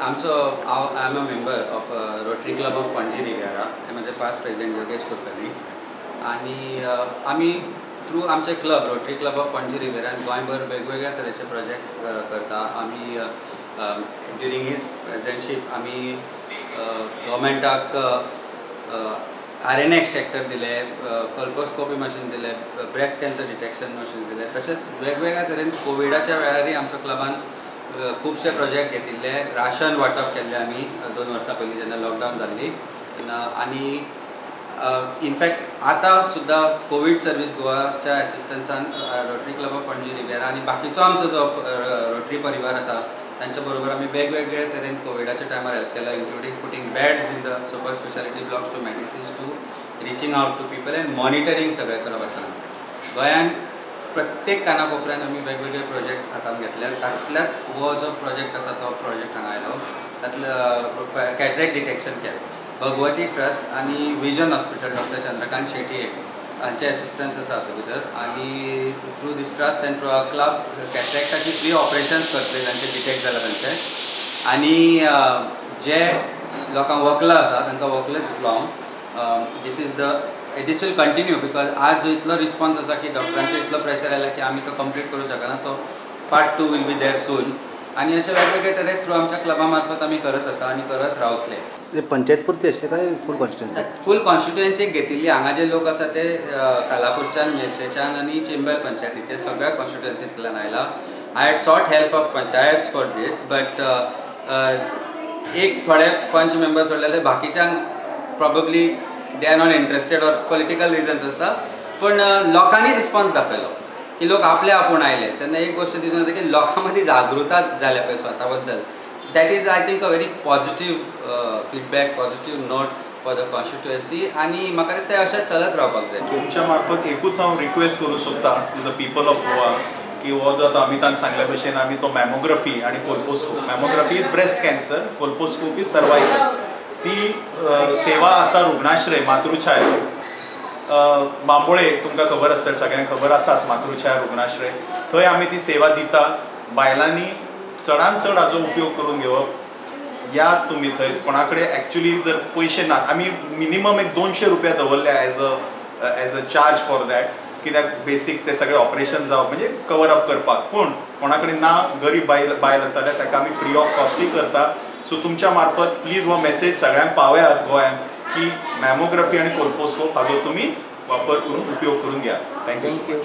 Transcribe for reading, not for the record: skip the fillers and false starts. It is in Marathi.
आमचो I am a member of Rotary club of Panaji Riviera. माझे पास्ट प्रेसिडेंट योगेश कुलकर्णी. आणि आम्ही थ्रू आमचे club Rotary club of Panaji रिविरान गोंयभर वेगवेगळ्या तरेचे प्रोजेक्ट्स करता. आमी ड्युरींग हीज प्रेसिडेंटशीप आमी गव्हर्मेंटाक RNA एक्सट्रॅक्टर दिले, कल्पोस्कोपी मशीन दिले, ब्रेस्ट कॅन्सर डिटेक्शन मशीन दिले. तसेच वेगवेगळ्या तरेन कोविडाच्या वेळारय आमच्या क्लबान खूबशे प्रोजेक्ट घेतिल्ले. राशन वाटप केल्ले आमी 2 वर्सां पयलीं जेन्ना लॉकडावन जाल्ली. आनी इनफॅक्ट आतां सुद्दां कोवीड सर्वीस गोवाच्या एसिस्टन्सान Rotary club of Panaji Riviera आनी बाकीचो आमचो जो रोटरी परिवार आसा तांच्या बरोबर आमी वेगवेगळे तरेन कोविडाच्या टायमार हेल्प केला, including putting beds in the super speciality blocks to medicines to reaching out to people and monitoring सगळें करप आसा. गोंयान प्रत्येक कानाकोपऱ्यान आमी वेगवेगळे प्रोजेक्ट हातांत घेतल्यात. तातूंतल्यात हो जो प्रोजेक्ट आसा तो प्रोजेक्ट हांगा आयलो. तातूंतलो cataract detection camp Bhagwati trust आनी vision hospital doctor Chandrakant Shetty हांचे एसिस्टन्स आसा हातूंत भितर. आनी थ्रू दीस ट्रस्ट एंड थ्रू आवर क्लब कॅटरेक्टाची फ्री ऑपरेशन्स करतले तांचे डिटेक्ट जाला तांचे. आनी जे लोकांक वखलां आसा तांकां वखलें दितलो हांव. दीस वील कंटिन्यू बिकॉज आज जो इतलो रिस्पॉन्स आसा की डॉक्टरांचो इतलो प्रेशर आयला की आमी तो कंप्लीट करूं शकना. So part 2 will be there soon. आनी अशे वेगवेगळे तरेन थ्रू आमच्या क्लबा मार्फत आमी करत आसा आनी करत रावतले. ते पंचायत पुरती अशें काय फूल कॉन्स्टिट्युएन्सी? फूल कॉन्स्टिट्युएन्सीक घेतिल्ली. हांगा जे लोक आसा ते कालापूरच्यान, मेर्शेच्यान आनी चिंबल पंचायतीचे सगळ्या कॉन्स्टिट्युएन्सींतल्यान आयला. I had sought help of panchayat for this but एक थोडे पंच मेंबर्स सोडलेले बाकीच्यांक probably they are not interested or political reasons आसता. पण लोकांनी रिस्पॉन्स दाखयलो की लोक आपले आपूण आयले तेन्ना एक गोष्ट दिसून येता की लोकां मदीं जागृता जाल्या पळय स्वता बद्दल. That is I think a very positive feedback, positive note for the constituency. आनी म्हाका दिसता अशेंच चलत रावपाक जाय. तुमच्या मार्फत एकूच हांव रिक्वेस्ट करूं सोदतां to the people of Goa की हो जो आतां अमितान सांगल्या भशेन आमी तो मॅमोग्राफी आनी colposcope. Mammography is breast cancer, colposcope is cervical. ती सेवा आसा रुग्णाश्रय मातृछाया बांबोळे, तुमकां खबर आसतलें, सगळ्यांक खबर आसाच मातृछाया रुग्णाश्रय. थंय आमी ती सेवा दिता. बायलांनी चडांत चड हाचो उपयोग करून घेवप. या तुमी थंय कोणा कडेन एक्चुली जर पयशे नात, आमी मिनिमम एक 200 रुपया दवरल्या as a charge for that. कित्याक बेसीक ते सगळे ऑपरेशन जावप म्हणजे कवर अप करपाक. पूण कोणा कडेन ना, गरीब बायल आसा जाल्यार ताका आमी फ्री ऑफ कॉस्टूय करता. सो तुमच्या मार्फत प्लीज हो मेसेज सगळ्यांक पावयात गोंयांत की मॅमोग्राफी आनी कोल्पोस्कोप हाचो तुमी वापर करून उपयोग करून घेयात. थँक्यू.